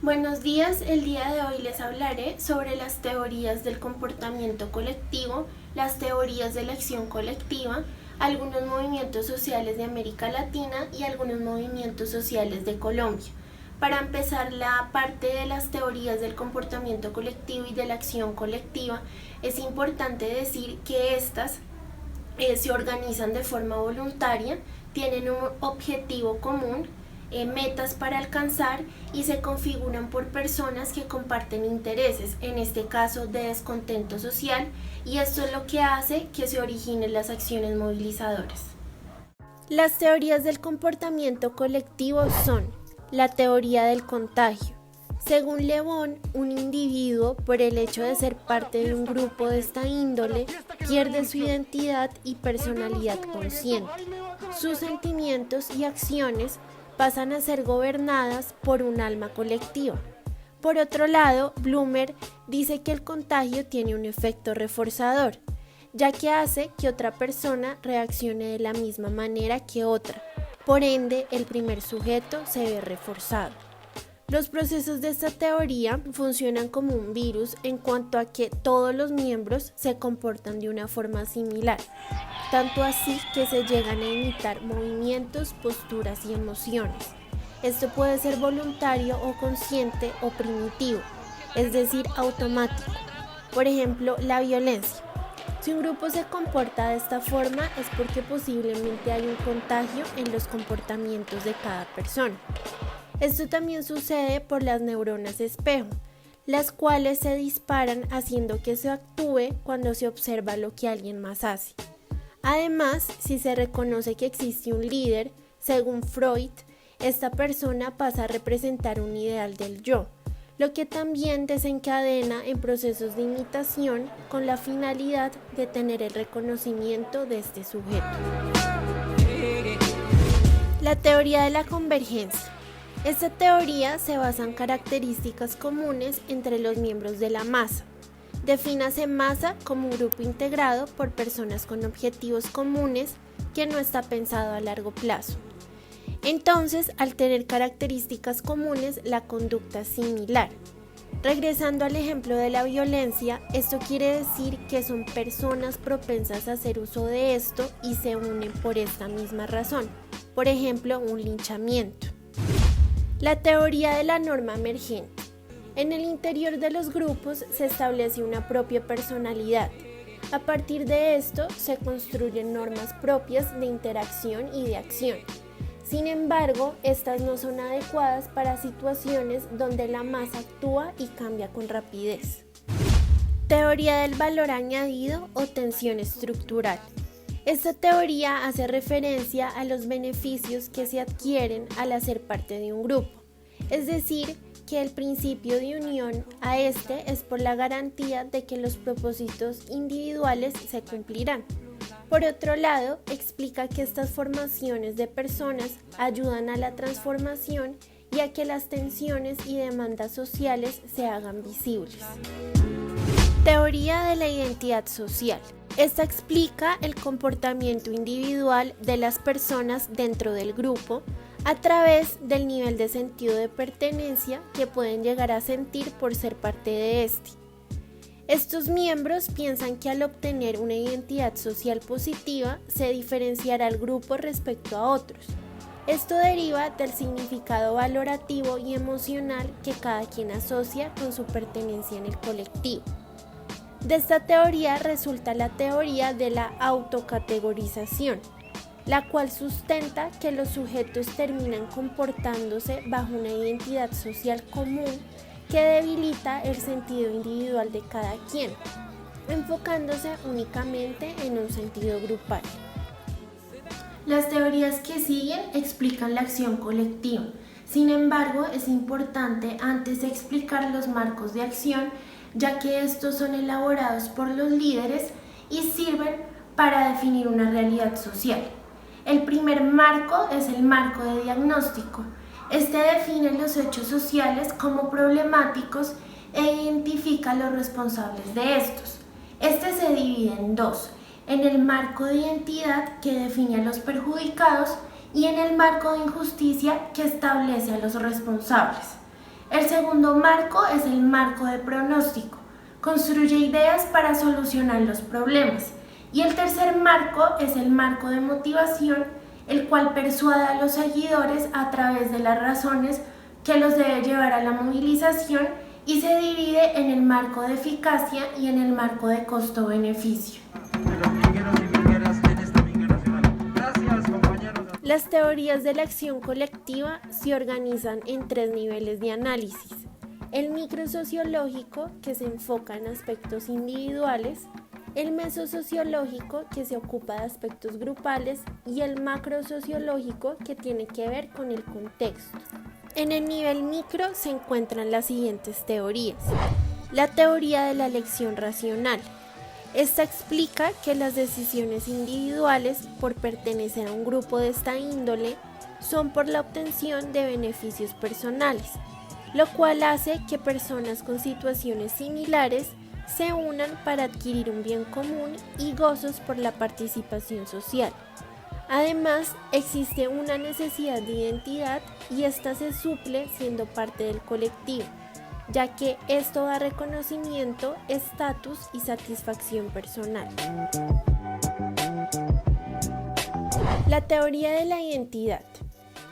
Buenos días, el día de hoy les hablaré sobre las teorías del comportamiento colectivo, las teorías de la acción colectiva, algunos movimientos sociales de América Latina y algunos movimientos sociales de Colombia. Para empezar la parte de las teorías del comportamiento colectivo y de la acción colectiva, es importante decir que estas se organizan de forma voluntaria, tienen un objetivo común, metas para alcanzar y se configuran por personas que comparten intereses, en este caso de descontento social, y esto es lo que hace que se originen las acciones movilizadoras. Las teorías del comportamiento colectivo son la teoría del contagio. Según Le Bon, un individuo, por el hecho de ser parte de un grupo de esta índole, pierde su identidad y personalidad consciente. Sus sentimientos y acciones pasan a ser gobernadas por un alma colectiva. Por otro lado, Blumer dice que el contagio tiene un efecto reforzador, ya que hace que otra persona reaccione de la misma manera que otra. Por ende, el primer sujeto se ve reforzado. Los procesos de esta teoría funcionan como un virus en cuanto a que todos los miembros se comportan de una forma similar, tanto así que se llegan a imitar movimientos, posturas y emociones. Esto puede ser voluntario o consciente o primitivo, es decir, automático. Por ejemplo, la violencia. Si un grupo se comporta de esta forma es porque posiblemente hay un contagio en los comportamientos de cada persona. Esto también sucede por las neuronas espejo, las cuales se disparan haciendo que se actúe cuando se observa lo que alguien más hace. Además, si se reconoce que existe un líder, según Freud, esta persona pasa a representar un ideal del yo, lo que también desencadena en procesos de imitación con la finalidad de tener el reconocimiento de este sujeto. La teoría de la convergencia. Esta teoría se basa en características comunes entre los miembros de la masa. Defínase masa como un grupo integrado por personas con objetivos comunes que no está pensado a largo plazo. Entonces, al tener características comunes, la conducta es similar. Regresando al ejemplo de la violencia, esto quiere decir que son personas propensas a hacer uso de esto y se unen por esta misma razón. Por ejemplo, un linchamiento. La teoría de la norma emergente. En el interior de los grupos se establece una propia personalidad. A partir de esto se construyen normas propias de interacción y de acción. Sin embargo, estas no son adecuadas para situaciones donde la masa actúa y cambia con rapidez. Teoría del valor añadido o tensión estructural. Esta teoría hace referencia a los beneficios que se adquieren al hacer parte de un grupo, es decir, que el principio de unión a este es por la garantía de que los propósitos individuales se cumplirán. Por otro lado, explica que estas formaciones de personas ayudan a la transformación y a que las tensiones y demandas sociales se hagan visibles. Teoría de la identidad social. Esta explica el comportamiento individual de las personas dentro del grupo a través del nivel de sentido de pertenencia que pueden llegar a sentir por ser parte de este. Estos miembros piensan que al obtener una identidad social positiva se diferenciará al grupo respecto a otros. Esto deriva del significado valorativo y emocional que cada quien asocia con su pertenencia en el colectivo. De esta teoría resulta la teoría de la autocategorización, la cual sustenta que los sujetos terminan comportándose bajo una identidad social común que debilita el sentido individual de cada quien, enfocándose únicamente en un sentido grupal. Las teorías que siguen explican la acción colectiva. Sin embargo, es importante antes de explicar los marcos de acción, ya que estos son elaborados por los líderes y sirven para definir una realidad social. El primer marco es el marco de diagnóstico. Este define los hechos sociales como problemáticos e identifica a los responsables de estos. Este se divide en dos, en el marco de identidad que define a los perjudicados y en el marco de injusticia que establece a los responsables. El segundo marco es el marco de pronóstico. Construye ideas para solucionar los problemas. Y el tercer marco es el marco de motivación, el cual persuade a los seguidores a través de las razones que los debe llevar a la movilización y se divide en el marco de eficacia y en el marco de costo-beneficio. Las teorías de la acción colectiva se organizan en 3 niveles de análisis. El microsociológico, que se enfoca en aspectos individuales, el mesosociológico, que se ocupa de aspectos grupales, y el macrosociológico, que tiene que ver con el contexto. En el nivel micro se encuentran las siguientes teorías. La teoría de la elección racional. Esta explica que las decisiones individuales por pertenecer a un grupo de esta índole son por la obtención de beneficios personales, lo cual hace que personas con situaciones similares se unan para adquirir un bien común y gozos por la participación social. Además, existe una necesidad de identidad y esta se suple siendo parte del colectivo, ya que esto da reconocimiento, estatus y satisfacción personal. La teoría de la identidad.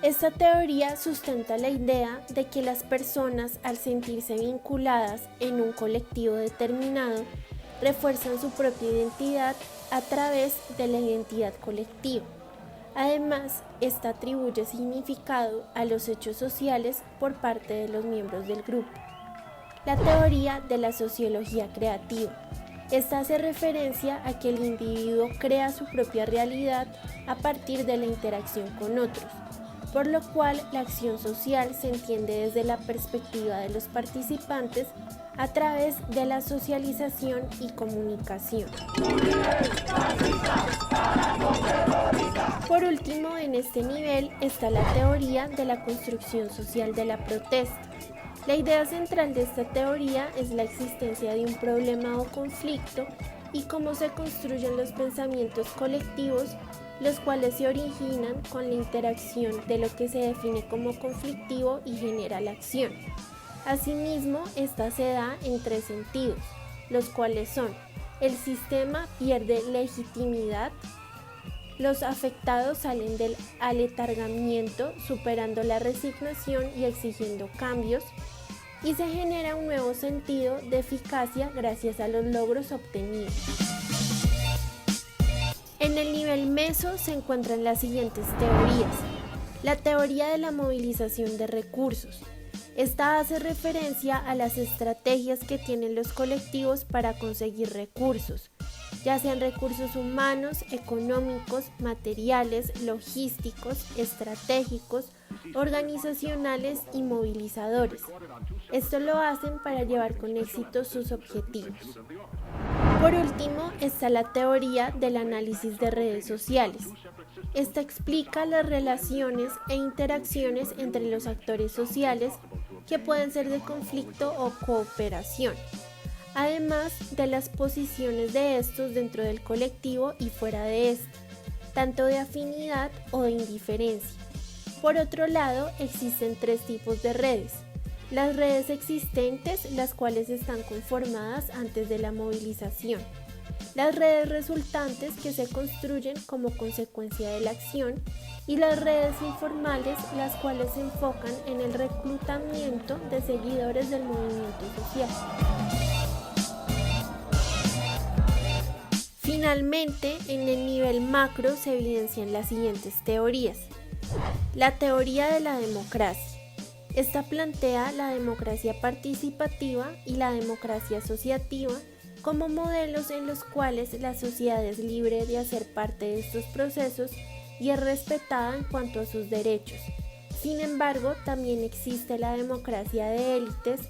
Esta teoría sustenta la idea de que las personas, al sentirse vinculadas en un colectivo determinado, refuerzan su propia identidad a través de la identidad colectiva. Además, esta atribuye significado a los hechos sociales por parte de los miembros del grupo. La teoría de la sociología creativa. Esta hace referencia a que el individuo crea su propia realidad a partir de la interacción con otros, por lo cual la acción social se entiende desde la perspectiva de los participantes a través de la socialización y comunicación. Por último, en este nivel está la teoría de la construcción social de la protesta. La idea central de esta teoría es la existencia de un problema o conflicto y cómo se construyen los pensamientos colectivos, los cuales se originan con la interacción de lo que se define como conflictivo y genera la acción. Asimismo, esta se da en 3 sentidos, los cuales son: el sistema pierde legitimidad, los afectados salen del aletargamiento, superando la resignación y exigiendo cambios, y se genera un nuevo sentido de eficacia gracias a los logros obtenidos. En el nivel meso se encuentran las siguientes teorías. La teoría de la movilización de recursos. Esta hace referencia a las estrategias que tienen los colectivos para conseguir recursos, ya sean recursos humanos, económicos, materiales, logísticos, estratégicos, organizacionales y movilizadores. Esto lo hacen para llevar con éxito sus objetivos. Por último, está la teoría del análisis de redes sociales. Esta explica las relaciones e interacciones entre los actores sociales que pueden ser de conflicto o cooperación, además de las posiciones de estos dentro del colectivo y fuera de este, tanto de afinidad o de indiferencia. Por otro lado, existen 3 tipos de redes. Las redes existentes, las cuales están conformadas antes de la movilización. Las redes resultantes, que se construyen como consecuencia de la acción, y las redes informales, las cuales se enfocan en el reclutamiento de seguidores del movimiento social. Finalmente, en el nivel macro se evidencian las siguientes teorías. La teoría de la democracia. Esta plantea la democracia participativa y la democracia asociativa como modelos en los cuales la sociedad es libre de hacer parte de estos procesos y es respetada en cuanto a sus derechos. Sin embargo, también existe la democracia de élites,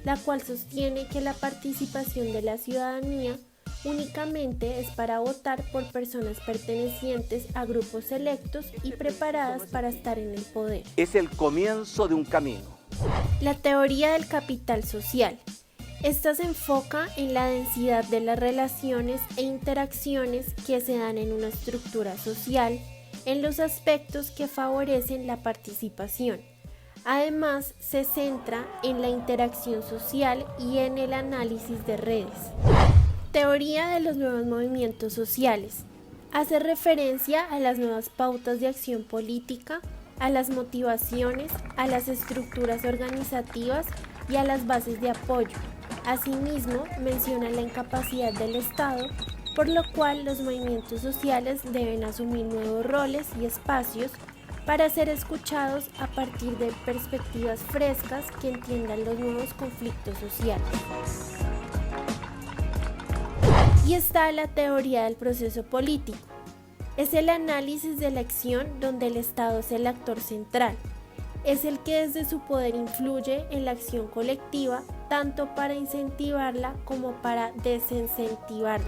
la cual sostiene que la participación de la ciudadanía únicamente es para votar por personas pertenecientes a grupos selectos y preparadas para estar en el poder. Es el comienzo de un camino. La teoría del capital social. Esta se enfoca en la densidad de las relaciones e interacciones que se dan en una estructura social, en los aspectos que favorecen la participación. Además, se centra en la interacción social y en el análisis de redes. Teoría de los nuevos movimientos sociales. Hace referencia a las nuevas pautas de acción política, a las motivaciones, a las estructuras organizativas y a las bases de apoyo. Asimismo, menciona la incapacidad del Estado, por lo cual los movimientos sociales deben asumir nuevos roles y espacios para ser escuchados a partir de perspectivas frescas que entiendan los nuevos conflictos sociales. Y está la teoría del proceso político. Es el análisis de la acción donde el Estado es el actor central. Es el que desde su poder influye en la acción colectiva, tanto para incentivarla como para desincentivarla.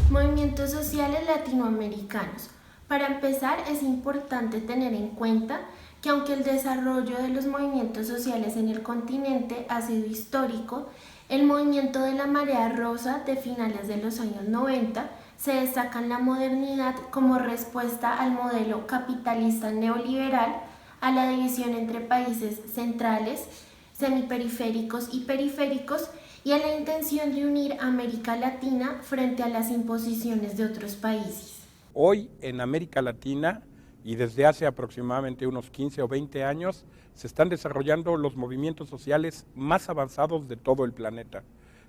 Movimientos sociales latinoamericanos. Para empezar, es importante tener en cuenta que aunque el desarrollo de los movimientos sociales en el continente ha sido histórico, el movimiento de la marea rosa de finales de los años 90 se destaca en la modernidad como respuesta al modelo capitalista neoliberal, a la división entre países centrales, semiperiféricos y periféricos, y a la intención de unir América Latina frente a las imposiciones de otros países. Hoy en América Latina, y desde hace aproximadamente unos 15 o 20 años, se están desarrollando los movimientos sociales más avanzados de todo el planeta.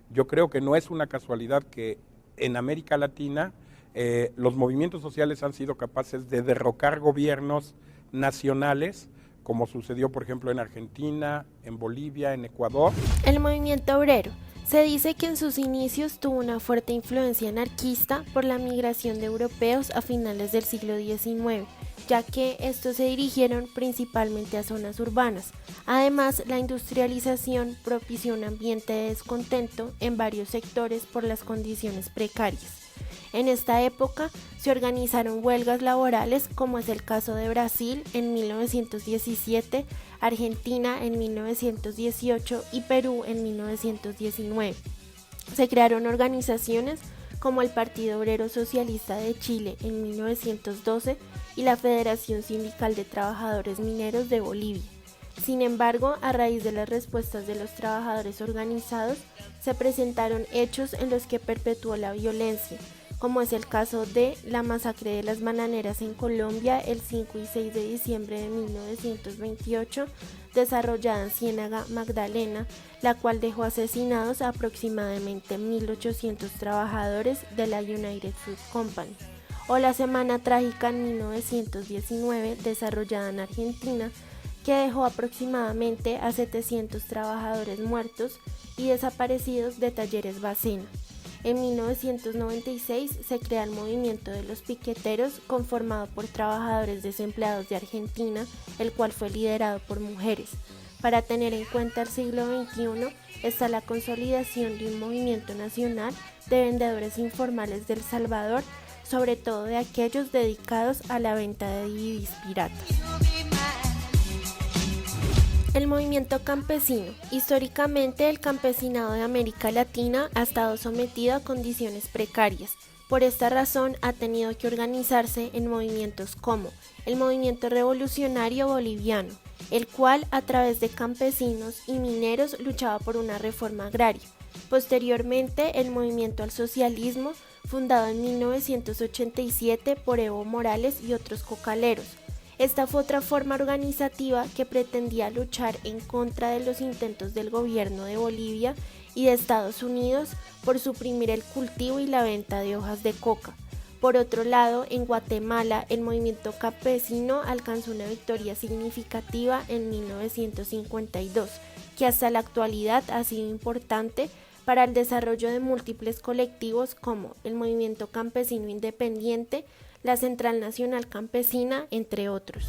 Yo creo que no es una casualidad que en América Latina los movimientos sociales han sido capaces de derrocar gobiernos nacionales, como sucedió por ejemplo en Argentina, en Bolivia, en Ecuador. El movimiento obrero. Se dice que en sus inicios tuvo una fuerte influencia anarquista por la migración de europeos a finales del siglo XIX, ya que estos se dirigieron principalmente a zonas urbanas. Además, la industrialización propició un ambiente de descontento en varios sectores por las condiciones precarias. En esta época se organizaron huelgas laborales, como es el caso de Brasil en 1917, Argentina en 1918 y Perú en 1919. Se crearon organizaciones como el Partido Obrero Socialista de Chile en 1912 y la Federación Sindical de Trabajadores Mineros de Bolivia. Sin embargo, a raíz de las respuestas de los trabajadores organizados, se presentaron hechos en los que perpetuó la violencia, como es el caso de la masacre de las bananeras en Colombia el 5 y 6 de diciembre de 1928, desarrollada en Ciénaga Magdalena, la cual dejó asesinados a aproximadamente 1.800 trabajadores de la United Fruit Company, o la Semana Trágica en 1919, desarrollada en Argentina, que dejó aproximadamente a 700 trabajadores muertos y desaparecidos de Talleres Bacena. En 1996 se crea el movimiento de los piqueteros, conformado por trabajadores desempleados de Argentina, el cual fue liderado por mujeres. Para tener en cuenta el siglo XXI está la consolidación de un movimiento nacional de vendedores informales de El Salvador, sobre todo de aquellos dedicados a la venta de DVDs piratas. El movimiento campesino. Históricamente, el campesinado de América Latina ha estado sometido a condiciones precarias. Por esta razón, ha tenido que organizarse en movimientos como el Movimiento Revolucionario Boliviano, el cual, a través de campesinos y mineros, luchaba por una reforma agraria. Posteriormente, el Movimiento al Socialismo, fundado en 1987 por Evo Morales y otros cocaleros. Esta fue otra forma organizativa que pretendía luchar en contra de los intentos del gobierno de Bolivia y de Estados Unidos por suprimir el cultivo y la venta de hojas de coca. Por otro lado, en Guatemala, el movimiento campesino alcanzó una victoria significativa en 1952, que hasta la actualidad ha sido importante para el desarrollo de múltiples colectivos como el Movimiento Campesino Independiente, la Central Nacional Campesina, entre otros.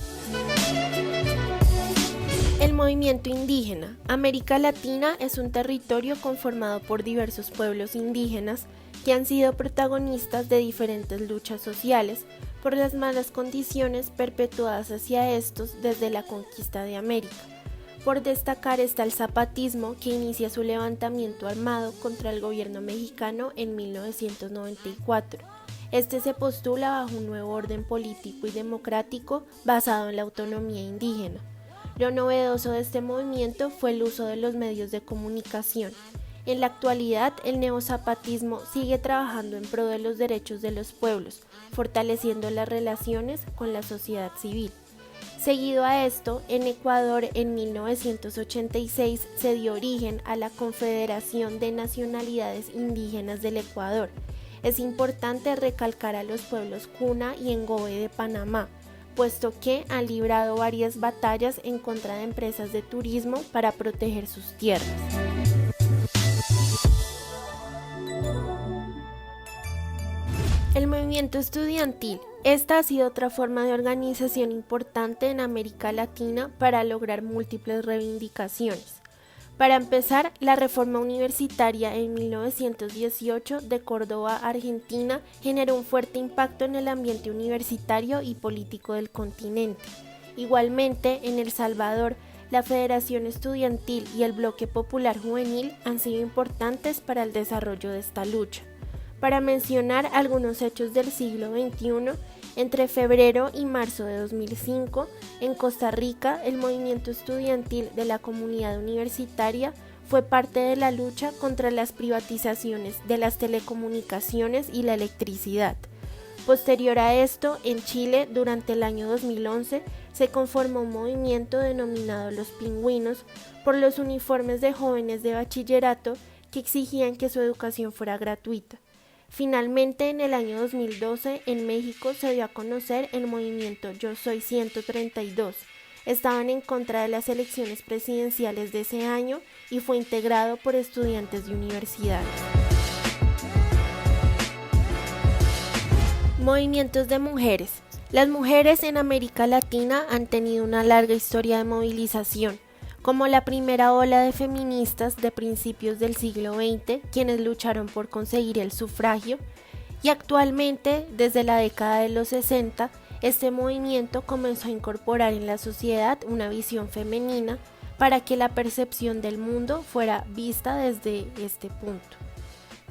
El movimiento indígena. América Latina es un territorio conformado por diversos pueblos indígenas que han sido protagonistas de diferentes luchas sociales por las malas condiciones perpetuadas hacia estos desde la conquista de América. Por destacar está el zapatismo, que inicia su levantamiento armado contra el gobierno mexicano en 1994. Este se postula bajo un nuevo orden político y democrático basado en la autonomía indígena. Lo novedoso de este movimiento fue el uso de los medios de comunicación. En la actualidad, el neozapatismo sigue trabajando en pro de los derechos de los pueblos, fortaleciendo las relaciones con la sociedad civil. Seguido a esto, en Ecuador en 1986 se dio origen a la Confederación de Nacionalidades Indígenas del Ecuador. Es importante recalcar a los pueblos Cuna y Engobe de Panamá, puesto que han librado varias batallas en contra de empresas de turismo para proteger sus tierras. El movimiento estudiantil. Esta ha sido otra forma de organización importante en América Latina para lograr múltiples reivindicaciones. Para empezar, la reforma universitaria en 1918 de Córdoba, Argentina, generó un fuerte impacto en el ambiente universitario y político del continente. Igualmente, en El Salvador, la Federación Estudiantil y el Bloque Popular Juvenil han sido importantes para el desarrollo de esta lucha. Para mencionar algunos hechos del siglo XXI, entre febrero y marzo de 2005, en Costa Rica, el movimiento estudiantil de la comunidad universitaria fue parte de la lucha contra las privatizaciones de las telecomunicaciones y la electricidad. Posterior a esto, en Chile, durante el año 2011, se conformó un movimiento denominado Los Pingüinos por los uniformes de jóvenes de bachillerato que exigían que su educación fuera gratuita. Finalmente, en el año 2012, en México se dio a conocer el movimiento Yo Soy 132. Estaban en contra de las elecciones presidenciales de ese año y fue integrado por estudiantes de universidades. Movimientos de mujeres. Las mujeres en América Latina han tenido una larga historia de movilización, como la primera ola de feministas de principios del siglo XX, quienes lucharon por conseguir el sufragio, y actualmente, desde la década de los 60, este movimiento comenzó a incorporar en la sociedad una visión femenina para que la percepción del mundo fuera vista desde este punto.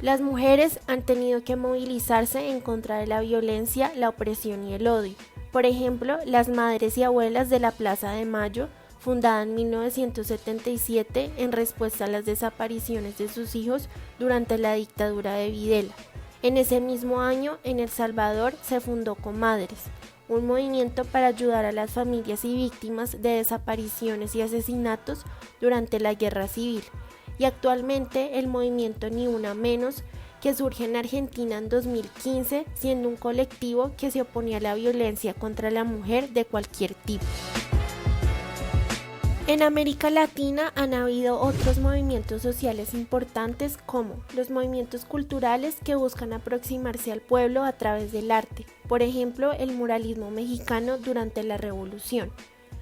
Las mujeres han tenido que movilizarse en contra de la violencia, la opresión y el odio. Por ejemplo, las madres y abuelas de la Plaza de Mayo, fundada en 1977 en respuesta a las desapariciones de sus hijos durante la dictadura de Videla. En ese mismo año, en El Salvador, se fundó Comadres, un movimiento para ayudar a las familias y víctimas de desapariciones y asesinatos durante la Guerra Civil. Y actualmente el movimiento Ni Una Menos, que surge en Argentina en 2015, siendo un colectivo que se oponía a la violencia contra la mujer de cualquier tipo. En América Latina han habido otros movimientos sociales importantes como los movimientos culturales que buscan aproximarse al pueblo a través del arte, por ejemplo el muralismo mexicano durante la Revolución.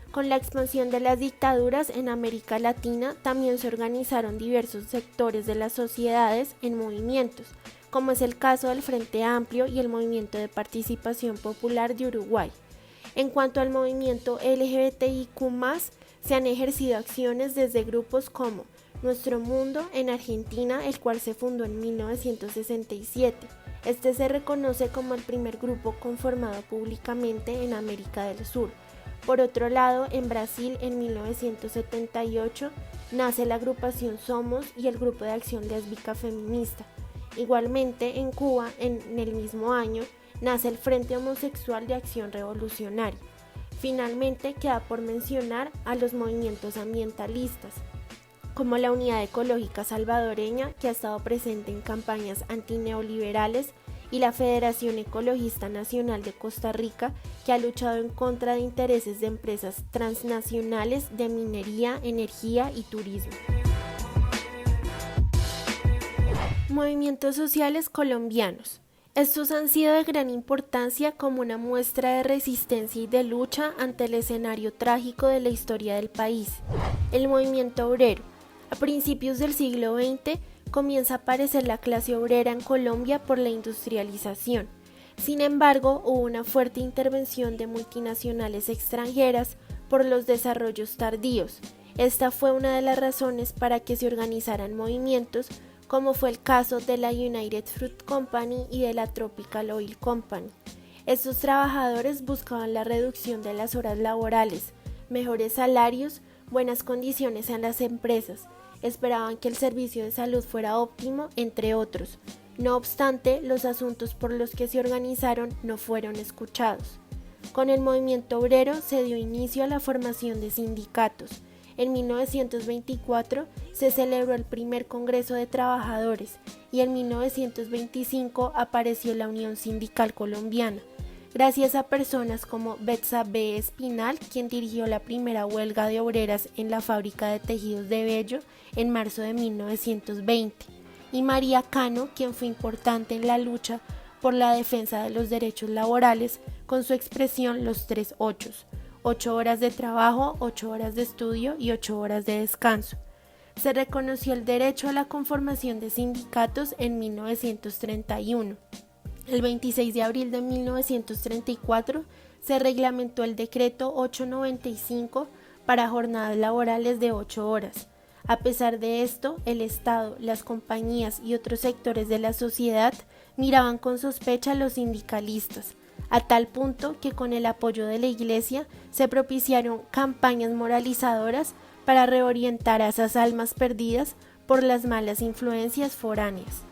Con la expansión de las dictaduras en América Latina también se organizaron diversos sectores de las sociedades en movimientos, como es el caso del Frente Amplio y el Movimiento de Participación Popular de Uruguay. En cuanto al movimiento LGBTIQ+, se han ejercido acciones desde grupos como Nuestro Mundo en Argentina, el cual se fundó en 1967. Este se reconoce como el primer grupo conformado públicamente en América del Sur. Por otro lado, en Brasil, en 1978, nace la agrupación Somos y el grupo de acción lésbica feminista. Igualmente, en Cuba, en el mismo año, nace el Frente Homosexual de Acción Revolucionaria. Finalmente, queda por mencionar a los movimientos ambientalistas, como la Unidad Ecológica Salvadoreña, que ha estado presente en campañas antineoliberales, y la Federación Ecologista Nacional de Costa Rica, que ha luchado en contra de intereses de empresas transnacionales de minería, energía y turismo. Movimientos sociales colombianos. Estos han sido de gran importancia como una muestra de resistencia y de lucha ante el escenario trágico de la historia del país. El movimiento obrero. A principios del siglo XX comienza a aparecer la clase obrera en Colombia por la industrialización. Sin embargo, hubo una fuerte intervención de multinacionales extranjeras por los desarrollos tardíos. Esta fue una de las razones para que se organizaran movimientos como fue el caso de la United Fruit Company y de la Tropical Oil Company. Estos trabajadores buscaban la reducción de las horas laborales, mejores salarios, buenas condiciones en las empresas, esperaban que el servicio de salud fuera óptimo, entre otros. No obstante, los asuntos por los que se organizaron no fueron escuchados. Con el movimiento obrero se dio inicio a la formación de sindicatos. En 1924 se celebró el primer Congreso de Trabajadores y en 1925 apareció la Unión Sindical Colombiana, gracias a personas como Betsa B. Espinal, quien dirigió la primera huelga de obreras en la fábrica de tejidos de Bello en marzo de 1920, y María Cano, quien fue importante en la lucha por la defensa de los derechos laborales con su expresión los 3 ochos: 8 horas de trabajo, 8 horas de estudio y 8 horas de descanso. Se reconoció el derecho a la conformación de sindicatos en 1931. El 26 de abril de 1934 se reglamentó el decreto 895 para jornadas laborales de 8 horas. A pesar de esto, el Estado, las compañías y otros sectores de la sociedad miraban con sospecha a los sindicalistas, a tal punto que con el apoyo de la Iglesia se propiciaron campañas moralizadoras para reorientar a esas almas perdidas por las malas influencias foráneas.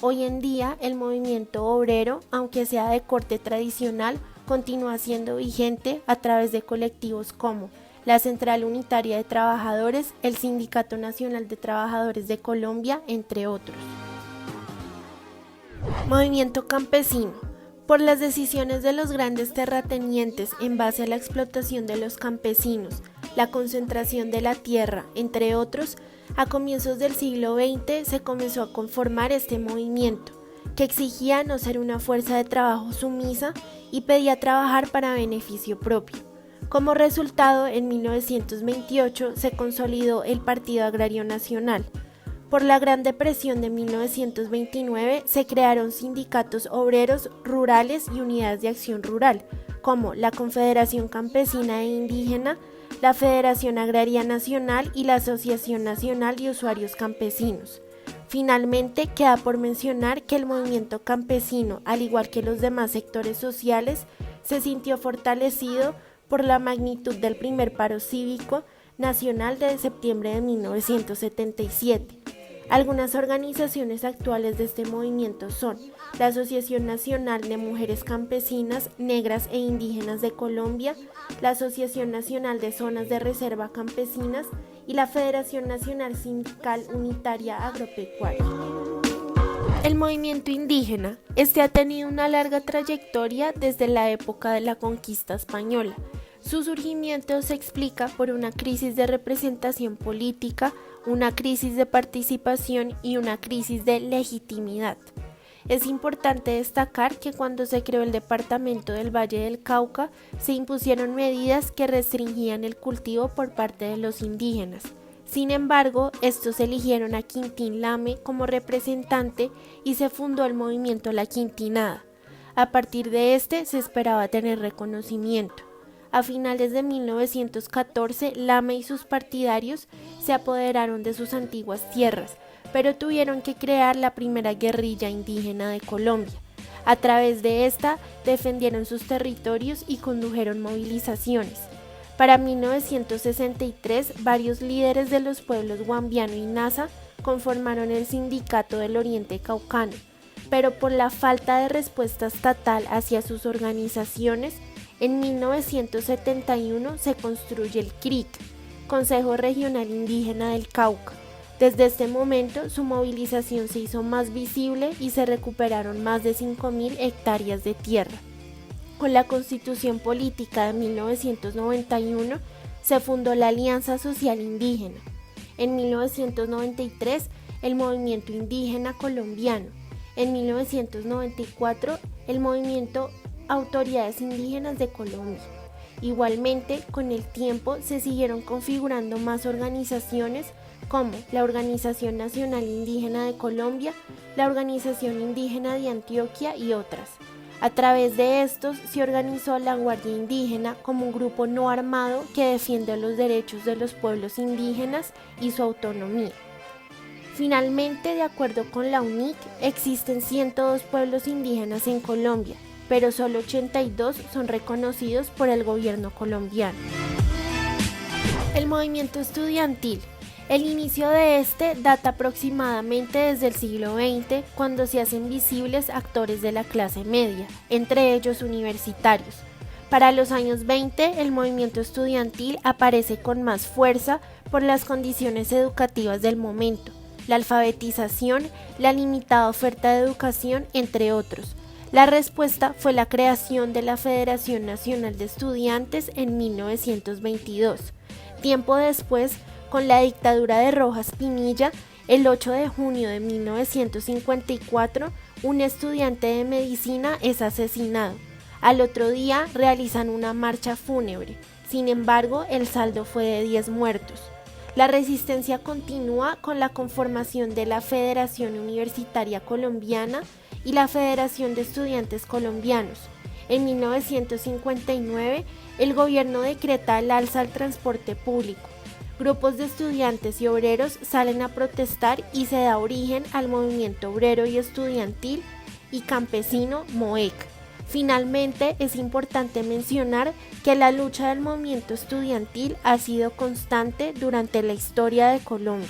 Hoy en día, el movimiento obrero, aunque sea de corte tradicional, continúa siendo vigente a través de colectivos como la Central Unitaria de Trabajadores, el Sindicato Nacional de Trabajadores de Colombia, entre otros. Movimiento campesino. Por las decisiones de los grandes terratenientes en base a la explotación de los campesinos, la concentración de la tierra, entre otros, a comienzos del siglo XX se comenzó a conformar este movimiento, que exigía no ser una fuerza de trabajo sumisa y pedía trabajar para beneficio propio. Como resultado, en 1928 se consolidó el Partido Agrario Nacional. Por la Gran Depresión de 1929 se crearon sindicatos obreros rurales y unidades de acción rural, como la Confederación Campesina e Indígena, la Federación Agraria Nacional y la Asociación Nacional de Usuarios Campesinos. Finalmente, queda por mencionar que el movimiento campesino, al igual que los demás sectores sociales, se sintió fortalecido por la magnitud del primer paro cívico nacional de septiembre de 1977. Algunas organizaciones actuales de este movimiento son la Asociación Nacional de Mujeres Campesinas, Negras e Indígenas de Colombia, la Asociación Nacional de Zonas de Reserva Campesinas y la Federación Nacional Sindical Unitaria Agropecuaria. El movimiento indígena. Este ha tenido una larga trayectoria desde la época de la conquista española. Su surgimiento se explica por una crisis de representación política, una crisis de participación y una crisis de legitimidad. Es importante destacar que cuando se creó el departamento del Valle del Cauca, se impusieron medidas que restringían el cultivo por parte de los indígenas. Sin embargo, estos eligieron a Quintín Lame como representante y se fundó el movimiento La Quintinada. A partir de este se esperaba tener reconocimiento. A finales de 1914, Lame y sus partidarios se apoderaron de sus antiguas tierras, pero tuvieron que crear la primera guerrilla indígena de Colombia. A través de esta, defendieron sus territorios y condujeron movilizaciones. Para 1963, varios líderes de los pueblos Guambiano y Nasa conformaron el Sindicato del Oriente Caucano, pero por la falta de respuesta estatal hacia sus organizaciones, en 1971 se construye el CRIC, Consejo Regional Indígena del Cauca. Desde este momento su movilización se hizo más visible y se recuperaron más de 5.000 hectáreas de tierra. Con la Constitución Política de 1991 se fundó la Alianza Social Indígena. En 1993 el Movimiento Indígena Colombiano. En 1994 el Movimiento Autoridades Indígenas de Colombia. Igualmente, con el tiempo se siguieron configurando más organizaciones como la Organización Nacional Indígena de Colombia, la Organización Indígena de Antioquia y otras. A través de estos se organizó la Guardia Indígena como un grupo no armado que defiende los derechos de los pueblos indígenas y su autonomía. Finalmente, de acuerdo con la UNIC, existen 102 pueblos indígenas en Colombia, pero solo 82 son reconocidos por el gobierno colombiano. El movimiento estudiantil. El inicio de este data aproximadamente desde el siglo XX, cuando se hacen visibles actores de la clase media, entre ellos universitarios. Para los años 20, el movimiento estudiantil aparece con más fuerza por las condiciones educativas del momento, la alfabetización, la limitada oferta de educación, entre otros. La respuesta fue la creación de la Federación Nacional de Estudiantes en 1922. Tiempo después, con la dictadura de Rojas Pinilla, el 8 de junio de 1954, un estudiante de medicina es asesinado. Al otro día realizan una marcha fúnebre. Sin embargo, el saldo fue de 10 muertos. La resistencia continúa con la conformación de la Federación Universitaria Colombiana y la Federación de Estudiantes Colombianos. En 1959, el gobierno decreta el alza al transporte público. Grupos de estudiantes y obreros salen a protestar y se da origen al movimiento obrero y estudiantil y campesino MOEC. Finalmente, es importante mencionar que la lucha del movimiento estudiantil ha sido constante durante la historia de Colombia.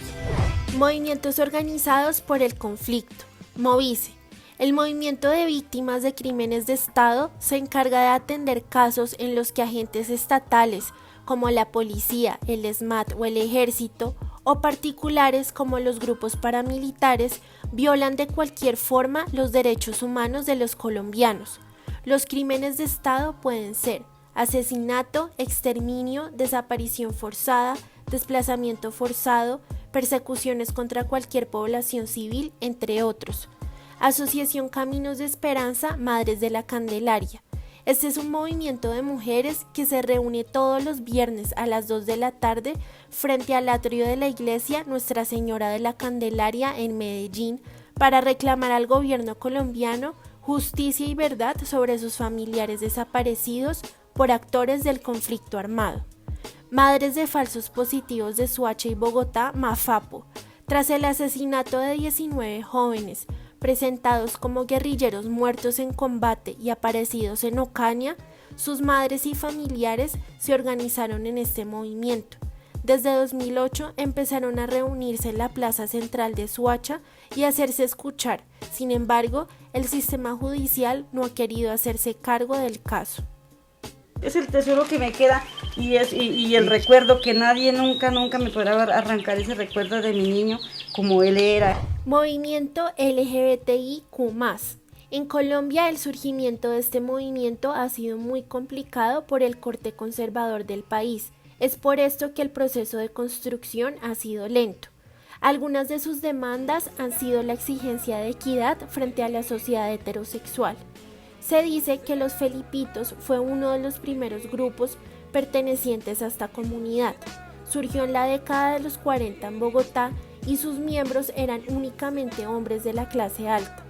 Movimientos organizados por el conflicto. Movice. El movimiento de víctimas de crímenes de Estado se encarga de atender casos en los que agentes estatales, como la policía, el SMAT o el ejército, o particulares como los grupos paramilitares, violan de cualquier forma los derechos humanos de los colombianos. Los crímenes de Estado pueden ser asesinato, exterminio, desaparición forzada, desplazamiento forzado, persecuciones contra cualquier población civil, entre otros. Asociación Caminos de Esperanza, Madres de la Candelaria. Este es un movimiento de mujeres que se reúne todos los viernes a las 2 de la tarde frente al atrio de la iglesia Nuestra Señora de la Candelaria en Medellín para reclamar al gobierno colombiano justicia y verdad sobre sus familiares desaparecidos por actores del conflicto armado. Madres de falsos positivos de Soacha y Bogotá, Mafapo. Tras el asesinato de 19 jóvenes, presentados como guerrilleros muertos en combate y aparecidos en Ocaña, sus madres y familiares se organizaron en este movimiento. Desde 2008 empezaron a reunirse en la plaza central de Soacha y a hacerse escuchar. Sin embargo, el sistema judicial no ha querido hacerse cargo del caso. Es el tesoro que me queda y el recuerdo que nadie nunca me podrá arrancar ese recuerdo de mi niño como él era. Movimiento LGBTIQ+. En Colombia el surgimiento de este movimiento ha sido muy complicado por el corte conservador del país. Es por esto que el proceso de construcción ha sido lento. Algunas de sus demandas han sido la exigencia de equidad frente a la sociedad heterosexual. Se dice que los Felipitos fue uno de los primeros grupos pertenecientes a esta comunidad. Surgió en la década de los 40 en Bogotá y sus miembros eran únicamente hombres de la clase alta.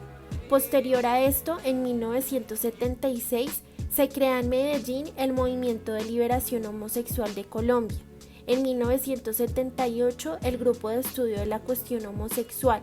Posterior a esto, en 1976, se crea en Medellín el Movimiento de Liberación Homosexual de Colombia. En 1978, el Grupo de Estudio de la Cuestión Homosexual,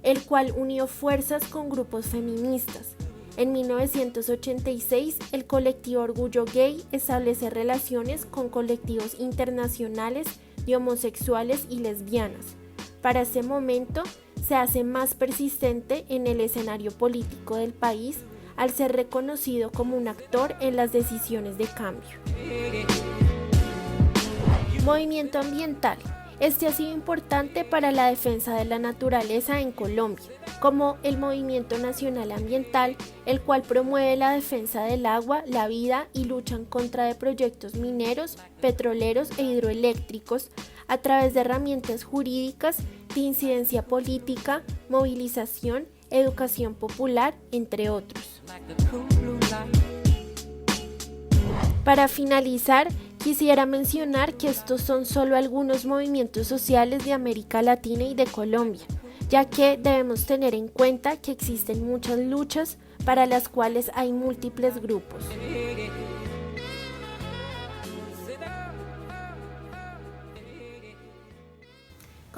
el cual unió fuerzas con grupos feministas. En 1986, el colectivo Orgullo Gay establece relaciones con colectivos internacionales de homosexuales y lesbianas. Para ese momento, se hace más persistente en el escenario político del país al ser reconocido como un actor en las decisiones de cambio. Movimiento ambiental. Este ha sido importante para la defensa de la naturaleza en Colombia, como el Movimiento Nacional Ambiental, el cual promueve la defensa del agua, la vida y lucha en contra de proyectos mineros, petroleros e hidroeléctricos a través de herramientas jurídicas de incidencia política, movilización, educación popular, entre otros. Para finalizar, quisiera mencionar que estos son solo algunos movimientos sociales de América Latina y de Colombia, ya que debemos tener en cuenta que existen muchas luchas para las cuales hay múltiples grupos.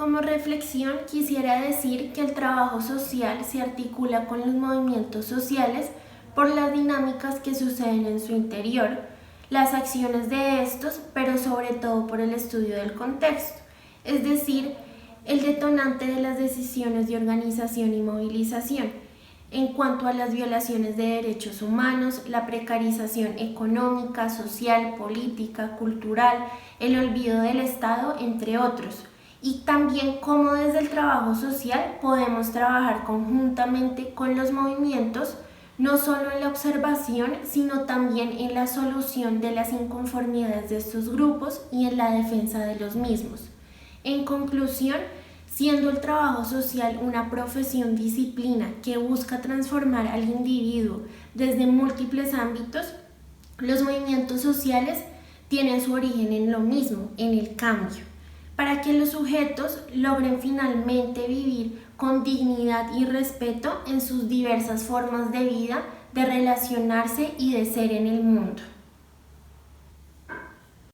Como reflexión, quisiera decir que el trabajo social se articula con los movimientos sociales por las dinámicas que suceden en su interior, las acciones de estos, pero sobre todo por el estudio del contexto, es decir, el detonante de las decisiones de organización y movilización, en cuanto a las violaciones de derechos humanos, la precarización económica, social, política, cultural, el olvido del Estado, entre otros. Y también cómo desde el trabajo social podemos trabajar conjuntamente con los movimientos, no solo en la observación, sino también en la solución de las inconformidades de estos grupos y en la defensa de los mismos. En conclusión, siendo el trabajo social una profesión disciplina que busca transformar al individuo desde múltiples ámbitos, los movimientos sociales tienen su origen en lo mismo, en el cambio, para que los sujetos logren finalmente vivir con dignidad y respeto en sus diversas formas de vida, de relacionarse y de ser en el mundo.